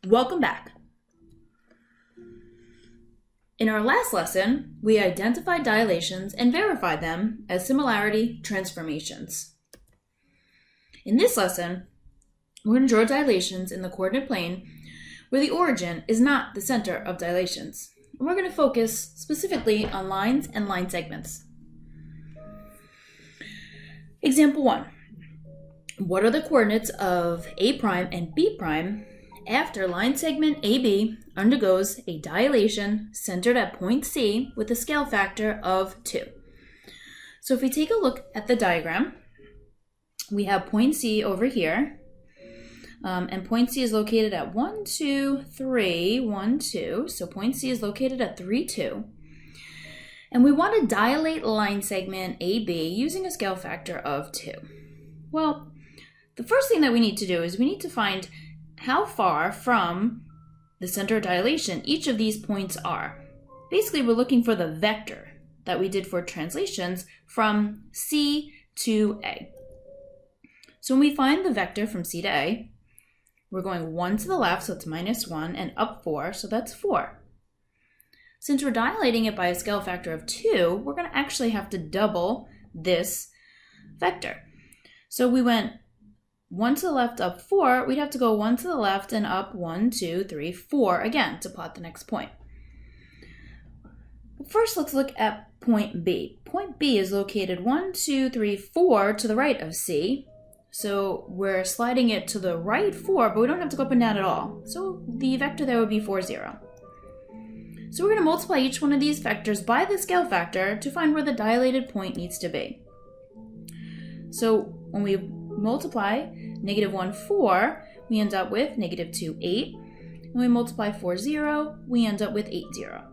Welcome back. In our last lesson, we identified dilations and verified them as similarity transformations. In this lesson, we're going to draw dilations in the coordinate plane where the origin is not the center of dilations. And we're going to focus specifically on lines and line segments. Example 1. What are the coordinates of A' and B' after line segment AB undergoes a dilation centered at point C with a scale factor of 2? So if we take a look at the diagram, we have point C over here, and point C is located at 1, 2, 3, 1, 2. So point C is located at 3, 2. And we want to dilate line segment AB using a scale factor of 2. Well, the first thing that we need to do is we need to find how far from the center of dilation each of these points are. Basically, we're looking for the vector that we did for translations from C to A. So when we find the vector from C to A, we're going 1 to the left, so it's -1, and up 4, so that's 4. Since we're dilating it by a scale factor of 2, we're going to actually have to double this vector. So we went 1 to the left, up 4, we'd have to go 1 to the left and up 1, 2, 3, 4 again to plot the next point. First, let's look at point B. Point B is located 1, 2, 3, 4 to the right of C. So we're sliding it to the right 4, but we don't have to go up and down at all. So the vector there would be 4, 0. So we're going to multiply each one of these vectors by the scale factor to find where the dilated point needs to be. So when we multiply -1, 4, we end up with -2, 8. When we multiply 4, 0, we end up with 8, 0.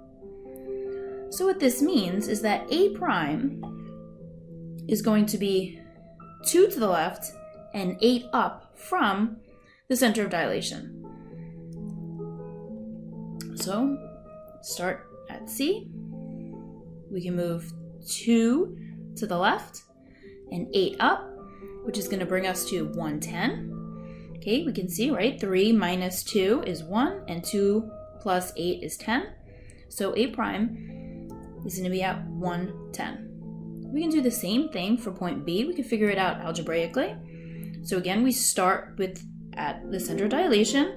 So what this means is that A' is going to be 2 to the left and 8 up from the center of dilation. So start at C. We can move 2 to the left and 8 up, which is going to bring us to 110. Okay, we can see, right? 3 minus 2 is 1, and 2 plus 8 is 10. So A' is going to be at 110. We can do the same thing for point B. We can figure it out algebraically. So again, we start with at the center of dilation.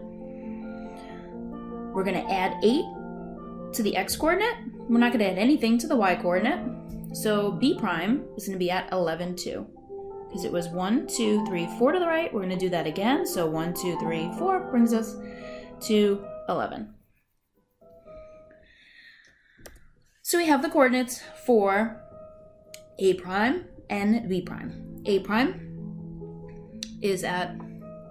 We're going to add 8 to the x-coordinate. We're not going to add anything to the y-coordinate. So B' is going to be at 11, 2. Because it was 1, 2, 3, 4 to the right. We're going to do that again. So 1, 2, 3, 4 brings us to 11. So we have the coordinates for A' and B'. A' is at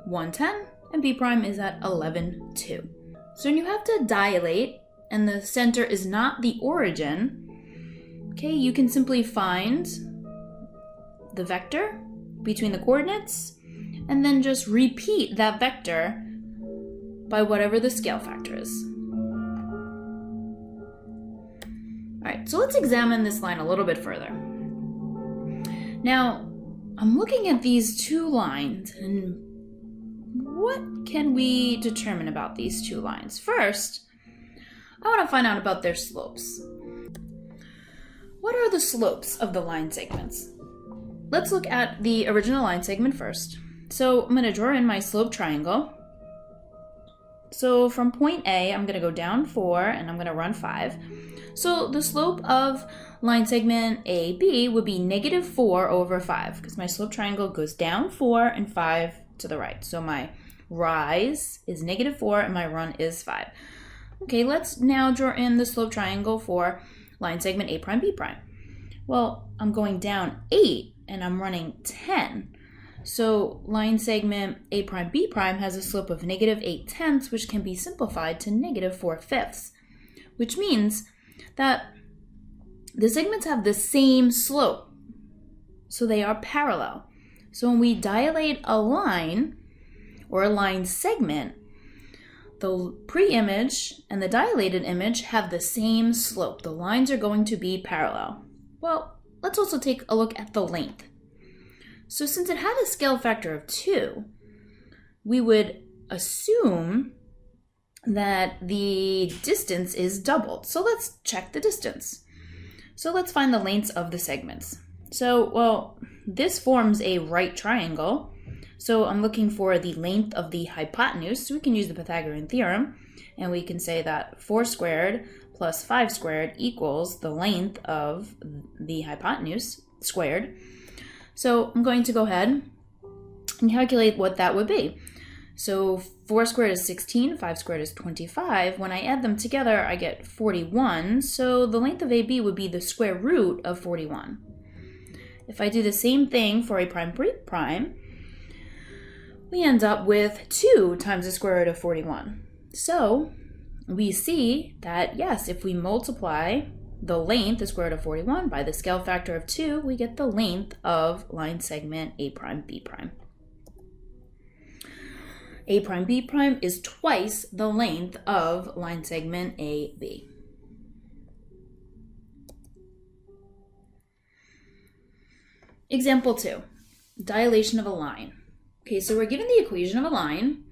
110 and B' is at 11, 2. So when you have to dilate and the center is not the origin, okay, you can simply find the vector between the coordinates and then just repeat that vector by whatever the scale factor is. All right, so let's examine this line a little bit further. Now, I'm looking at these two lines, and what can we determine about these two lines? First, I want to find out about their slopes. What are the slopes of the line segments? Let's look at the original line segment first. So I'm going to draw in my slope triangle. So from point A, I'm going to go down 4 and I'm going to run 5. So the slope of line segment AB would be -4 over 5 because my slope triangle goes down 4 and 5 to the right. So my rise is -4 and my run is 5. Okay, let's now draw in the slope triangle for line segment A', B'. Well, I'm going down 8 and I'm running 10. So line segment A', B' has a slope of -8/10, which can be simplified to -4/5, which means that the segments have the same slope. So they are parallel. So when we dilate a line or a line segment, the pre-image and the dilated image have the same slope. The lines are going to be parallel. Well, let's also take a look at the length. So since it had a scale factor of 2, we would assume that the distance is doubled. So let's check the distance. So let's find the lengths of the segments. So, well, this forms a right triangle. So I'm looking for the length of the hypotenuse. So we can use the Pythagorean theorem, and we can say that 4 squared plus 5 squared equals the length of the hypotenuse squared. So I'm going to go ahead and calculate what that would be. So 4 squared is 16, 5 squared is 25. When I add them together, I get 41. So the length of AB would be the square root of 41. If I do the same thing for A prime B prime, we end up with 2 times the square root of 41. So we see that, yes, if we multiply the length, the square root of 41, by the scale factor of 2, we get the length of line segment A prime B prime. A prime B prime is twice the length of line segment AB. Example 2, dilation of a line. Okay, so we're given the equation of a line,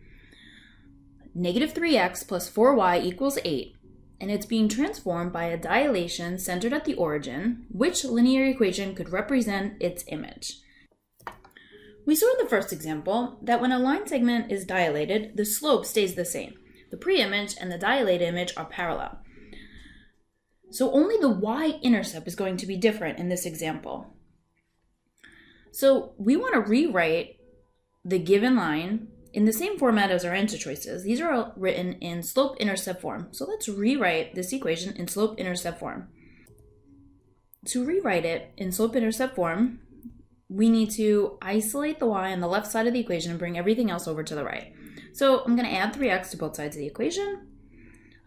negative 3x plus 4y equals 8, and it's being transformed by a dilation centered at the origin. Which linear equation could represent its image? We saw in the first example that when a line segment is dilated, the slope stays the same. The pre-image and the dilated image are parallel. So only the y-intercept is going to be different in this example. So we want to rewrite the given line in the same format as our answer choices. These are all written in slope-intercept form. So let's rewrite this equation in slope-intercept form. To rewrite it in slope-intercept form, we need to isolate the y on the left side of the equation and bring everything else over to the right. So I'm going to add 3x to both sides of the equation.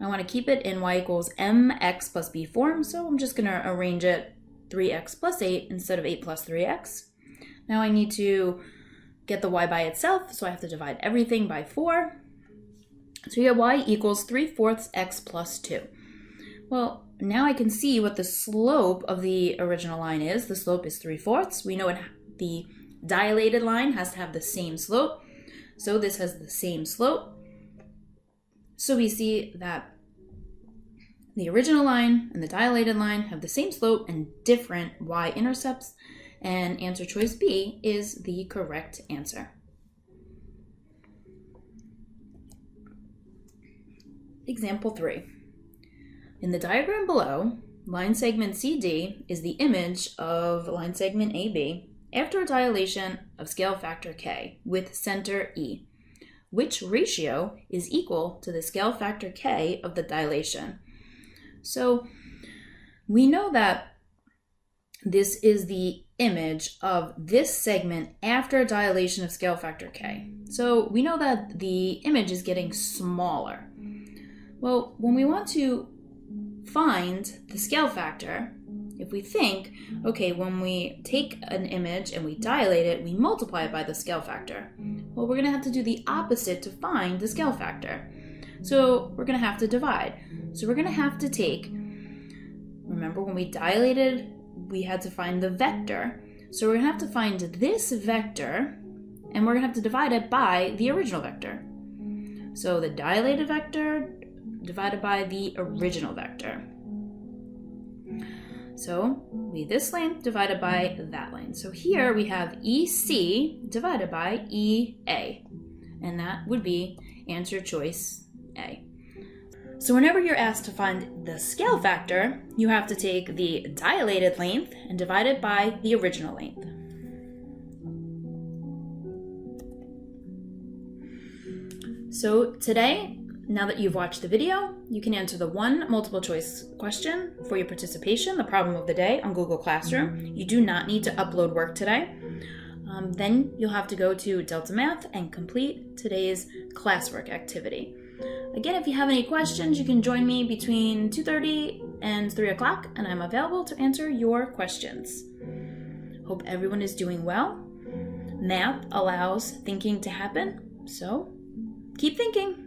I want to keep it in y equals mx plus b form, so I'm just going to arrange it 3x plus 8 instead of 8 plus 3x. Now I need to get the y by itself, so I have to divide everything by 4. So here y equals 3/4 x plus 2. Well, now I can see what the slope of the original line is. The slope is 3/4. We know the dilated line has to have the same slope, so this has the same slope. So we see that the original line and the dilated line have the same slope and different y-intercepts, and answer choice B is the correct answer. Example 3. In the diagram below, line segment CD is the image of line segment AB after a dilation of scale factor K with center E. Which ratio is equal to the scale factor K of the dilation? So we know that this is the image of this segment after dilation of scale factor K. So we know that the image is getting smaller. Well, when we want to find the scale factor, if we think, okay, when we take an image and we dilate it, we multiply it by the scale factor. Well, we're going to have to do the opposite to find the scale factor. So we're going to have to divide. So we're going to have to take, remember when we dilated, we had to find the vector. So we're going to have to find this vector, and we're going to have to divide it by the original vector. So the dilated vector divided by the original vector. So we this length divided by that length. So here we have EC divided by EA, and that would be answer choice A. So whenever you're asked to find the scale factor, you have to take the dilated length and divide it by the original length. So today, now that you've watched the video, you can answer the one multiple choice question for your participation, the problem of the day, on Google Classroom. You do not need to upload work today. Then you'll have to go to Delta Math and complete today's classwork activity. Again, if you have any questions, you can join me between 2:30 and 3 o'clock, and I'm available to answer your questions. Hope everyone is doing well. Math allows thinking to happen, so keep thinking.